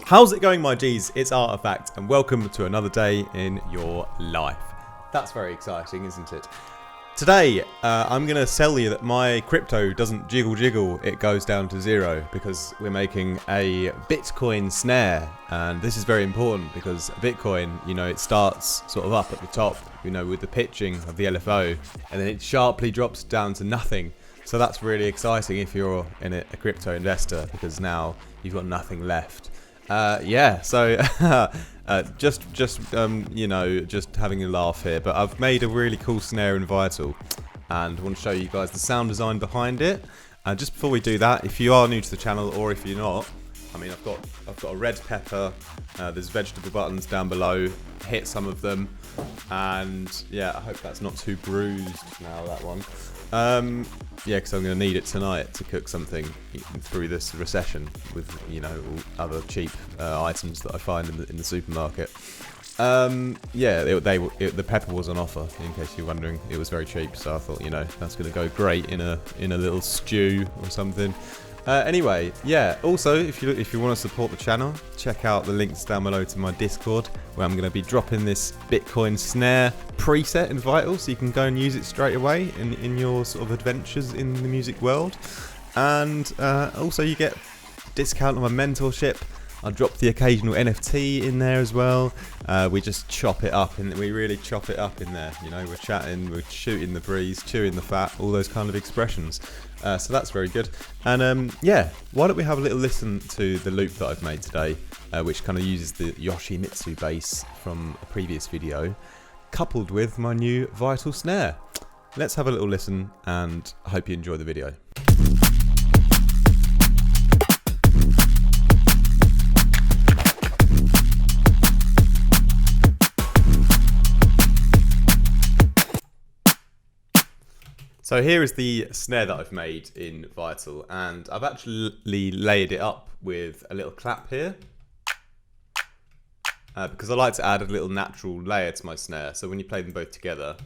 How's it going, my G's? It's Artifact, and welcome to another day in your life. That's very exciting, isn't it? Today, I'm going to tell you that my crypto doesn't jiggle, it goes down to zero because we're making a Bitcoin snare. And this is very important because Bitcoin, it starts sort of up at the top, with the pitching of the LFO, and then it sharply drops down to nothing. So that's really exciting if you're a crypto investor because now you've got nothing left. So just having a laugh here, but I've made a really cool snare in Vital, and I want to show you guys the sound design behind it. Just before we do that, if you are new to the channel or if you're not, I've got a red pepper. There's vegetable buttons down below. Hit some of them, and yeah, I hope that's not too bruised now. That one. Because I'm going to need it tonight to cook something through this recession with, all other cheap items that I find in the supermarket. The pepper was on offer, in case you're wondering. It was very cheap, so I thought, that's going to go great in a little stew or something. Also, if you want to support the channel, check out the links down below to my Discord, where I'm going to be dropping this Bitcoin snare preset in Vital, so you can go and use it straight away in your sort of adventures in the music world. And also you get discount on my mentorship. I'll drop the occasional NFT in there as well. We just chop it up, and we really chop it up in there. We're chatting, we're shooting the breeze, chewing the fat, all those kind of expressions. So that's very good. And why don't we have a little listen to the loop that I've made today, which kind of uses the Yoshimitsu bass from a previous video, coupled with my new Vital snare. Let's have a little listen, and I hope you enjoy the video. So here is the snare that I've made in Vital, and I've actually layered it up with a little clap here because I like to add a little natural layer to my snare, so when you play them both together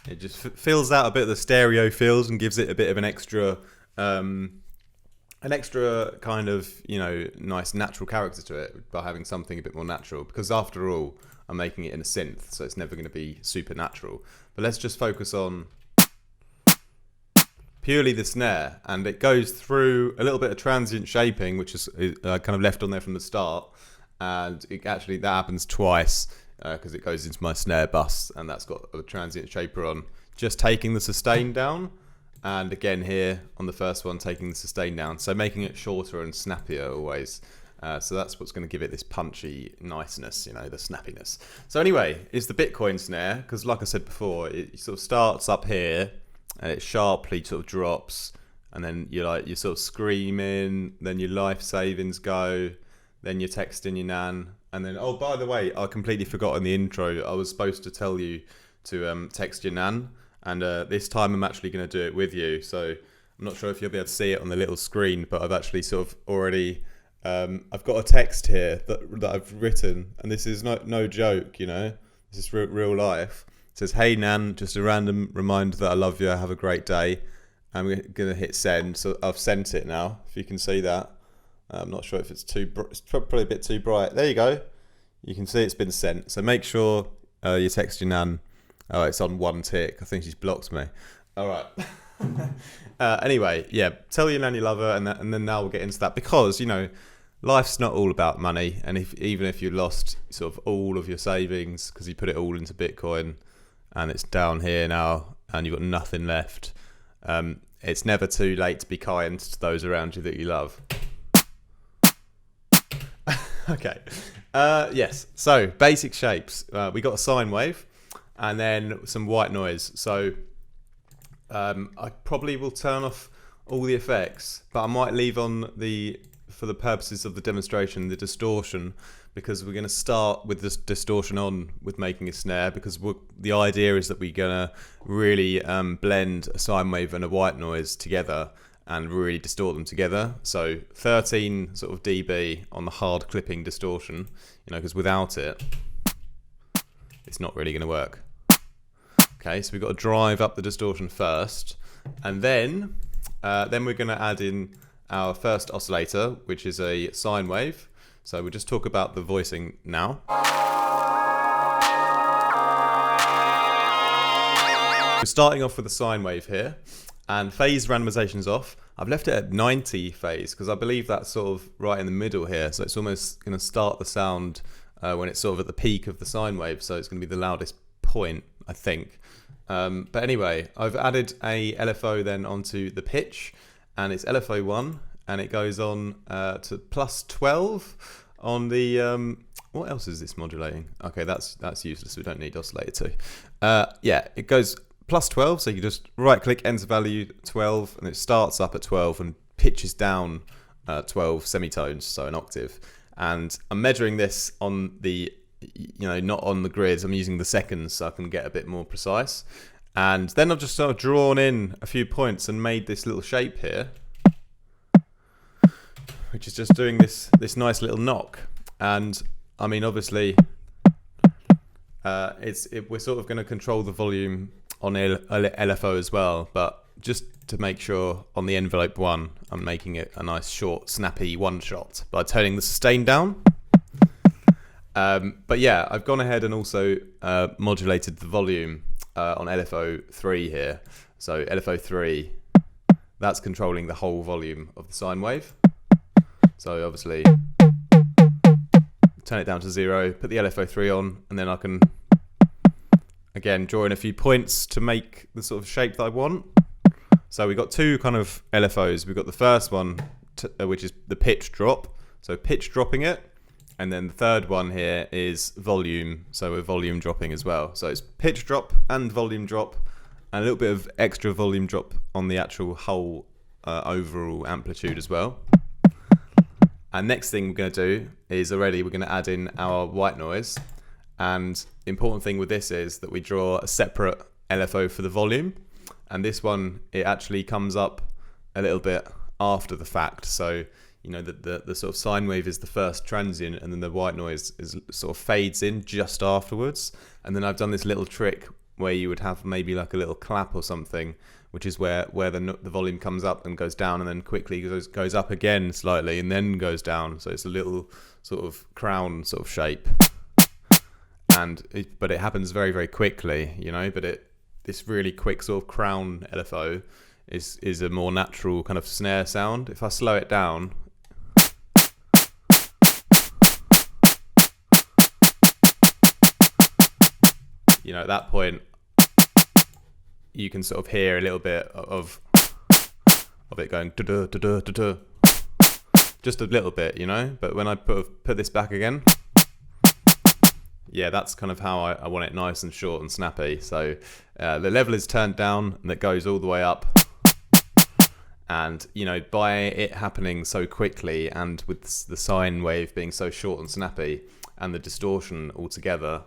it just fills out a bit of the stereo feels and gives it a bit of an extra kind of nice natural character to it by having something a bit more natural, because after all I'm making it in a synth, so it's never going to be super natural. But let's just focus on purely the snare, and it goes through a little bit of transient shaping, which is kind of left on there from the start, and that happens twice because it goes into my snare bus, and that's got a transient shaper on, just taking the sustain down, and again here on the first one taking the sustain down, so making it shorter and snappier always. So that's what's going to give it this punchy niceness, the snappiness. So anyway, it's the Bitcoin snare, because like I said before, it sort of starts up here and it sharply sort of drops, and then you're sort of screaming, then your life savings go, then you're texting your nan, and then, oh, by the way, I completely forgot in the intro, I was supposed to tell you to text your nan, and this time I'm actually going to do it with you. So I'm not sure if you'll be able to see it on the little screen, but I've actually sort of already... I've got a text here that I've written, and this is no joke, this is real life. It says, "Hey Nan, just a random reminder that I love you, have a great day." I'm going to hit send, so I've sent it now, if you can see that. I'm not sure if it's probably a bit too bright. There you go. You can see it's been sent, so make sure you text your Nan. Oh, it's on one tick. I think she's blocked me. All right. Anyway, tell your nan you love her, and then now we'll get into that, because, life's not all about money, and even if you lost sort of all of your savings because you put it all into Bitcoin and it's down here now and you've got nothing left, it's never too late to be kind to those around you that you love. Okay. Yes. So basic shapes. We got a sine wave and then some white noise. So I probably will turn off all the effects, but I might leave on for the purposes of the demonstration, the distortion, because we're going to start with this distortion on with making a snare, because the idea is that we're going to really blend a sine wave and a white noise together and really distort them together. So 13 sort of dB on the hard clipping distortion, because without it, it's not really going to work. Okay, so we've got to drive up the distortion first, and then we're going to add in our first oscillator, which is a sine wave. So we'll just talk about the voicing now. We're starting off with a sine wave here, and phase randomization is off. I've left it at 90 phase because I believe that's sort of right in the middle here. So it's almost going to start the sound when it's sort of at the peak of the sine wave. So it's going to be the loudest point, I think. But anyway, I've added a LFO then onto the pitch, and it's LFO1, and it goes on to plus 12 on the... what else is this modulating? Okay, that's useless. We don't need oscillator 2. Yeah, it goes plus 12, so you just right click, enter value 12, and it starts up at 12 and pitches down 12 semitones, so an octave. And I'm measuring this on the, not on the grid. I'm using the seconds so I can get a bit more precise. And then I've just sort of drawn in a few points and made this little shape here, which is just doing this nice little knock. And I mean, obviously, we're sort of going to control the volume on LFO as well, but just to make sure on the envelope 1, I'm making it a nice short, snappy one shot by turning the sustain down. But yeah, I've gone ahead and also modulated the volume on LFO 3 here. So LFO 3, that's controlling the whole volume of the sine wave. So obviously, turn it down to 0, put the LFO 3 on, and then I can again draw in a few points to make the sort of shape that I want. So we've got two kind of LFOs. We've got the first one, which is the pitch drop, so pitch dropping it, and then the third one here is volume, so we're volume dropping as well. So it's pitch drop and volume drop, and a little bit of extra volume drop on the actual whole overall amplitude as well. And next thing we're going to do is we're going to add in our white noise. And the important thing with this is that we draw a separate LFO for the volume. And this one, it actually comes up a little bit after the fact. So, the sort of sine wave is the first transient, and then the white noise is sort of fades in just afterwards. And then I've done this little trick where you would have maybe like a little clap or something, which is where the volume comes up and goes down, and then quickly goes up again slightly and then goes down. So it's a little sort of crown sort of shape. But it happens very, very quickly, but this really quick sort of crown LFO is a more natural kind of snare sound. If I slow it down, at that point, you can sort of hear a little bit of it going da-da, da-da, da-da. Just a little bit, but when I put this back again, yeah, that's kind of how I want it, nice and short and snappy. So the level is turned down and it goes all the way up. And, by it happening so quickly and with the sine wave being so short and snappy and the distortion altogether,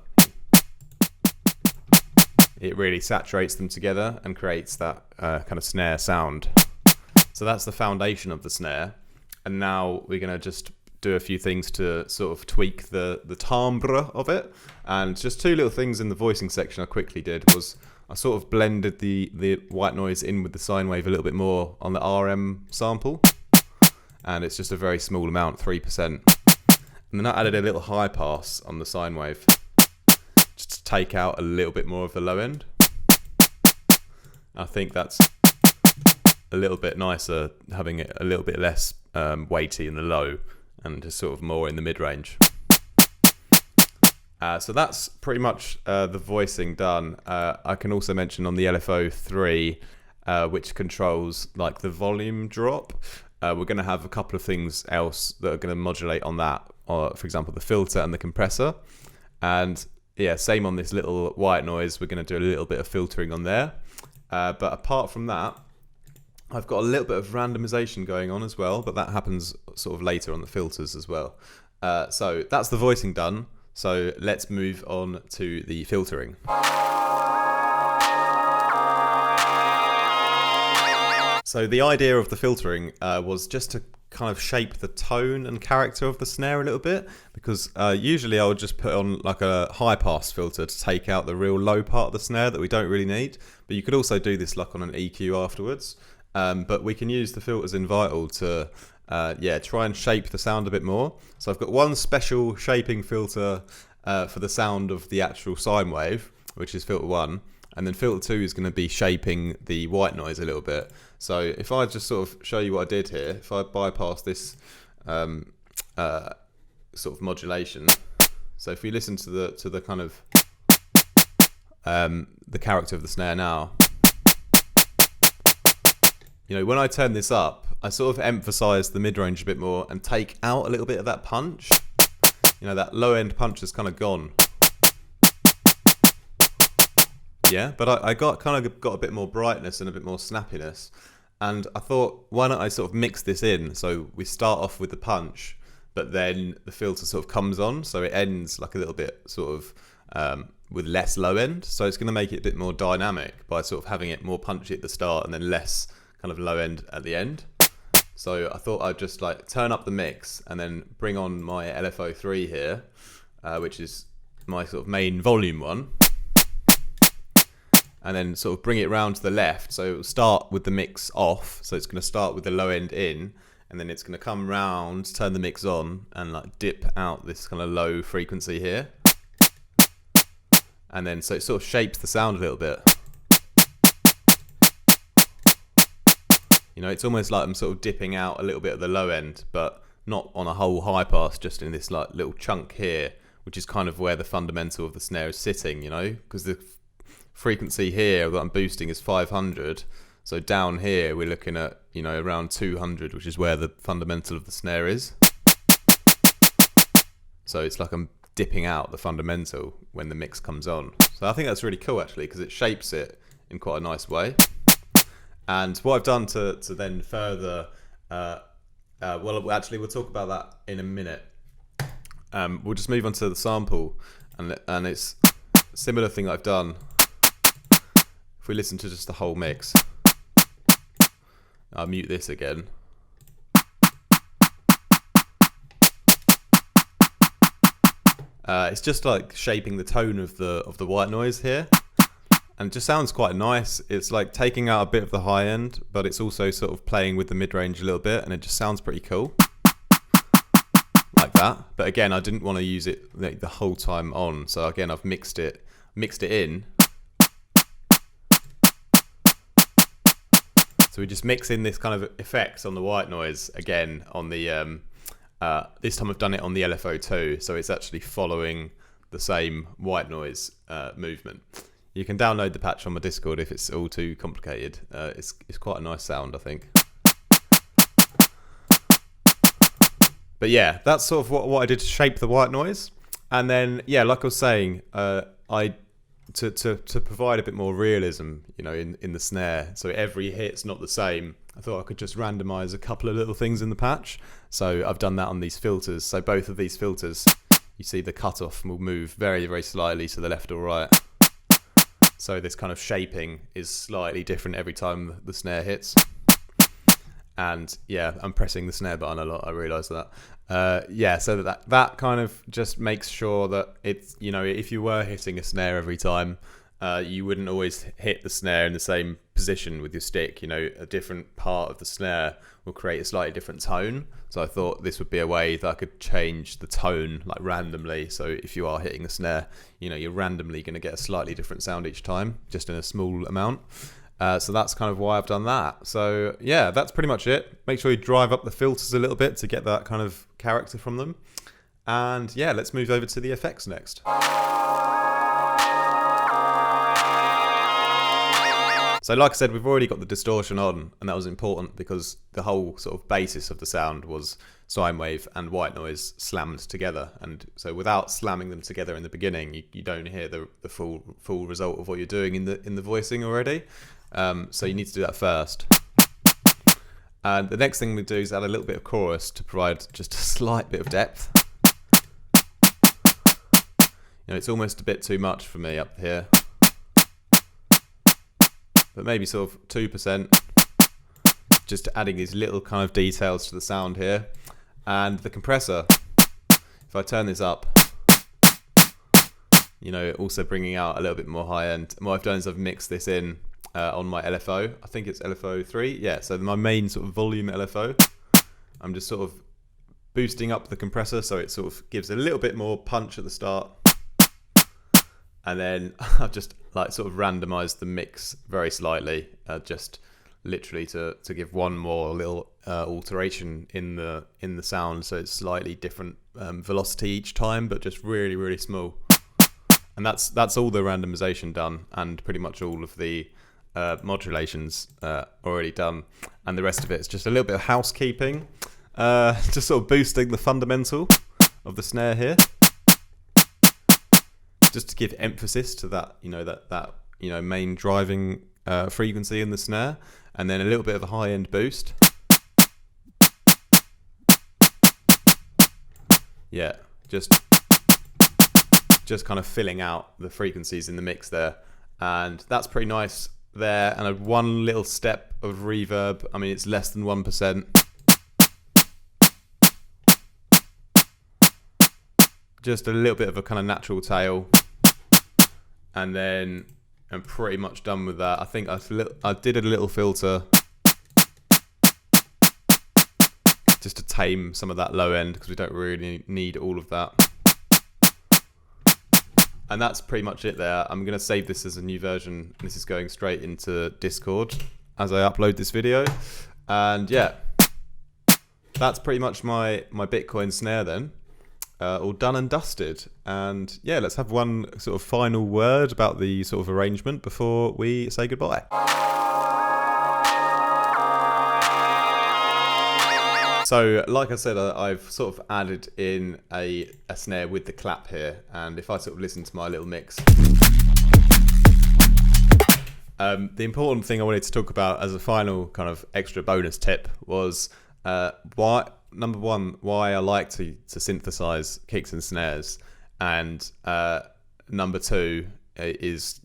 it really saturates them together and creates that kind of snare sound. So that's the foundation of the snare. And now we're going to just do a few things to sort of tweak the timbre of it. And just two little things in the voicing section I quickly did was I sort of blended the white noise in with the sine wave a little bit more on the RM sample. And it's just a very small amount, 3%. And then I added a little high pass on the sine wave, just to take out a little bit more of the low end. I think that's a little bit nicer, having it a little bit less weighty in the low and just sort of more in the mid-range. So that's pretty much the voicing done. I can also mention on the LFO 3, which controls like the volume drop, we're going to have a couple of things else that are going to modulate on that, for example, the filter and the compressor. And yeah, same on this little white noise, we're going to do a little bit of filtering on there. But apart from that, I've got a little bit of randomization going on as well, but that happens sort of later on the filters as well. So that's the voicing done. So let's move on to the filtering. So the idea of the filtering was just to kind of shape the tone and character of the snare a little bit, because usually I would just put on like a high pass filter to take out the real low part of the snare that we don't really need. But you could also do this like on an EQ afterwards. but we can use the filters in Vital to try and shape the sound a bit more. So I've got one special shaping filter for the sound of the actual sine wave, which is filter 1, and then filter 2 is going to be shaping the white noise a little bit. So if I just sort of show you what I did here, if I bypass this sort of modulation, so if we listen to the kind of the character of the snare now, when I turn this up, I sort of emphasize the mid-range a bit more and take out a little bit of that punch. That low end punch is kind of gone. Yeah, but I got a bit more brightness and a bit more snappiness. And I thought, why not I sort of mix this in? So we start off with the punch, but then the filter sort of comes on, so it ends like a little bit sort of with less low end. So it's going to make it a bit more dynamic by sort of having it more punchy at the start and then less kind of low end at the end. So I thought I'd just like turn up the mix and then bring on my LFO3 here, which is my sort of main volume one, and then sort of bring it round to the left. So it'll start with the mix off, so it's going to start with the low end in, and then it's going to come round, turn the mix on, and like dip out this kind of low frequency here, and then so it sort of shapes the sound a little bit. It's almost like I'm sort of dipping out a little bit of the low end, but not on a whole high pass, just in this like little chunk here, which is kind of where the fundamental of the snare is sitting, because the frequency here that I'm boosting is 500. So down here, we're looking at, around 200, which is where the fundamental of the snare is. So it's like I'm dipping out the fundamental when the mix comes on. So I think that's really cool actually, because it shapes it in quite a nice way. And what I've done to then further, well, actually, we'll talk about that in a minute. We'll just move on to the sample, and it's a similar thing that I've done. If we listen to just the whole mix, I'll mute this again. It's just like shaping the tone of the white noise here. And it just sounds quite nice. It's like taking out a bit of the high end, but it's also sort of playing with the mid-range a little bit, and it just sounds pretty cool. Like that. But again, I didn't want to use it the whole time on. So again, I've mixed it in. So we just mix in this kind of effects on the white noise again on the, this time I've done it on the LFO2. So it's actually following the same white noise movement. You can download the patch on my Discord if it's all too complicated. It's quite a nice sound, I think. But yeah, that's sort of what I did to shape the white noise. And then, yeah, like I was saying, to provide a bit more realism, in the snare, so every hit's not the same, I thought I could just randomize a couple of little things in the patch. So I've done that on these filters. So both of these filters, you see the cutoff will move very, very slightly to the left or right. So this kind of shaping is slightly different every time the snare hits. And yeah, I'm pressing the snare button a lot, I realise that. So that kind of just makes sure that it's, if you were hitting a snare every time, you wouldn't always hit the snare in the same position with your stick. A different part of the snare will create a slightly different tone. So I thought this would be a way that I could change the tone like randomly. So if you are hitting the snare, you're randomly going to get a slightly different sound each time, just in a small amount. So that's kind of why I've done that. So yeah, that's pretty much it. Make sure you drive up the filters a little bit to get that kind of character from them. And yeah, let's move over to the effects next. So like I said, we've already got the distortion on, and that was important because the whole sort of basis of the sound was sine wave and white noise slammed together. And so without slamming them together in the beginning, you don't hear the full result of what you're doing in the voicing already. So you need to do that first. And the next thing we do is add a little bit of chorus to provide just a slight bit of depth. It's almost a bit too much for me up here. But maybe sort of 2%, just adding these little kind of details to the sound here. And the compressor, if I turn this up, also bringing out a little bit more high end. And what I've done is I've mixed this in on my LFO. I think it's LFO 3. Yeah, so my main sort of volume LFO. I'm just sort of boosting up the compressor so it sort of gives a little bit more punch at the start. And then I've just like sort of randomized the mix very slightly, just literally to give one more little alteration in the sound, so it's slightly different velocity each time, but just really, really small. And that's all the randomization done, and pretty much all of the modulations already done, and the rest of it is just a little bit of housekeeping, just sort of boosting the fundamental of the snare here, just to give emphasis to that, that main driving frequency in the snare, and then a little bit of a high-end boost. Yeah, just kind of filling out the frequencies in the mix there, and that's pretty nice there. And one little step of reverb. I mean, it's less than 1%. Just a little bit of a kind of natural tail, and then I'm pretty much done with that. I think I did a little filter just to tame some of that low end, because we don't really need all of that. And that's pretty much it there. I'm going to save this as a new version. This is going straight into Discord as I upload this video. And yeah, that's pretty much my Bitcoin snare then. All done and dusted. And yeah, let's have one sort of final word about the sort of arrangement before we say goodbye. So like I said, I've sort of added in a snare with the clap here, and if I sort of listen to my little mix, the important thing I wanted to talk about as a final kind of extra bonus tip was number one, why I like to synthesize kicks and snares, and number two is,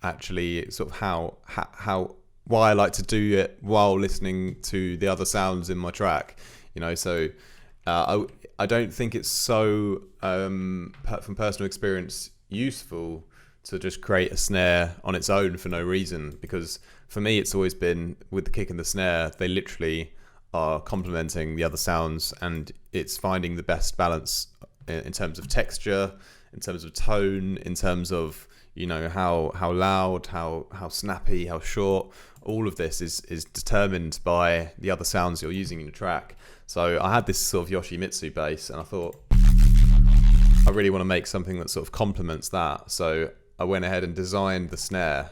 actually sort of how why I like to do it while listening to the other sounds in my track. So I don't think it's so from personal experience useful to just create a snare on its own for no reason, because for me it's always been with the kick and the snare, they literally are complementing the other sounds, and it's finding the best balance in terms of texture, in terms of tone, in terms of how loud, how snappy, how short. All of this is determined by the other sounds you're using in the track. So I had this sort of Yoshimitsu bass, and I thought I really want to make something that sort of complements that. So I went ahead and designed the snare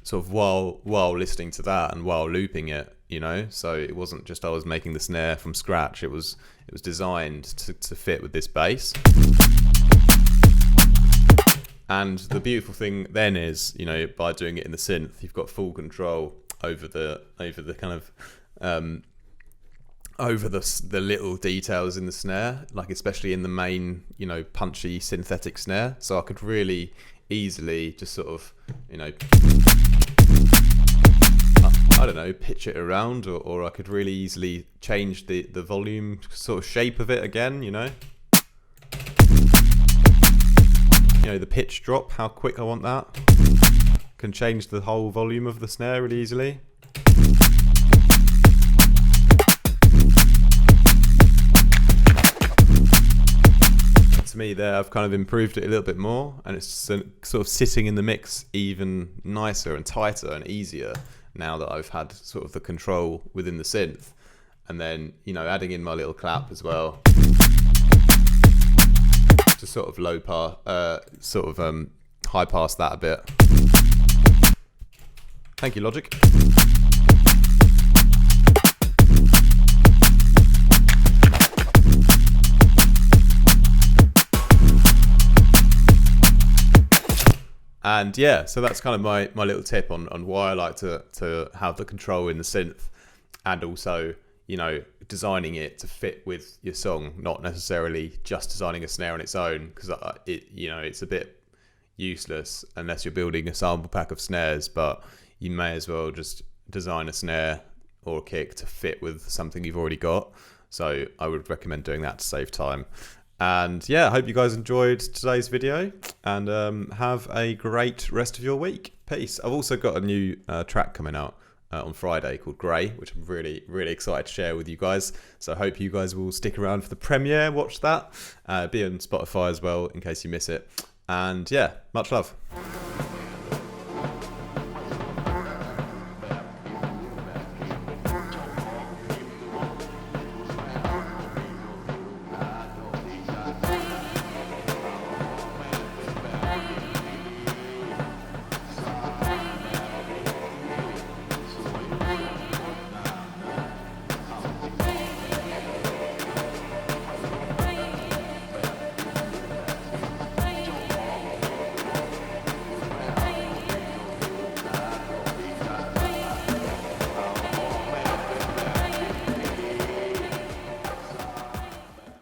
sort of while listening to that and while looping it, so it wasn't just I was making the snare from scratch. It was designed to fit with this bass. And the beautiful thing then is, by doing it in the synth, you've got full control over the kind of over the little details in the snare, like especially in the main, punchy synthetic snare. So I could really easily just sort of, I don't know, pitch it around, or I could really easily change the volume sort of shape of it again, the pitch drop, how quick I want that. Can change the whole volume of the snare really easily. To me there, I've kind of improved it a little bit more, and it's sort of sitting in the mix even nicer and tighter and easier now that I've had sort of the control within the synth. And then, adding in my little clap as well, to sort of high pass that a bit. Thank you, Logic. And yeah, so that's kind of my little tip on why I like to have the control in the synth, and also, designing it to fit with your song, not necessarily just designing a snare on its own, because it's a bit useless unless you're building a sample pack of snares, but you may as well just design a snare or a kick to fit with something you've already got. So I would recommend doing that to save time. And yeah, I hope you guys enjoyed today's video, and have a great rest of your week. Peace. I've also got a new track coming out on Friday called Grey, which I'm really, really excited to share with you guys. So I hope you guys will stick around for the premiere, watch that. Be on Spotify as well in case you miss it. And yeah, much love.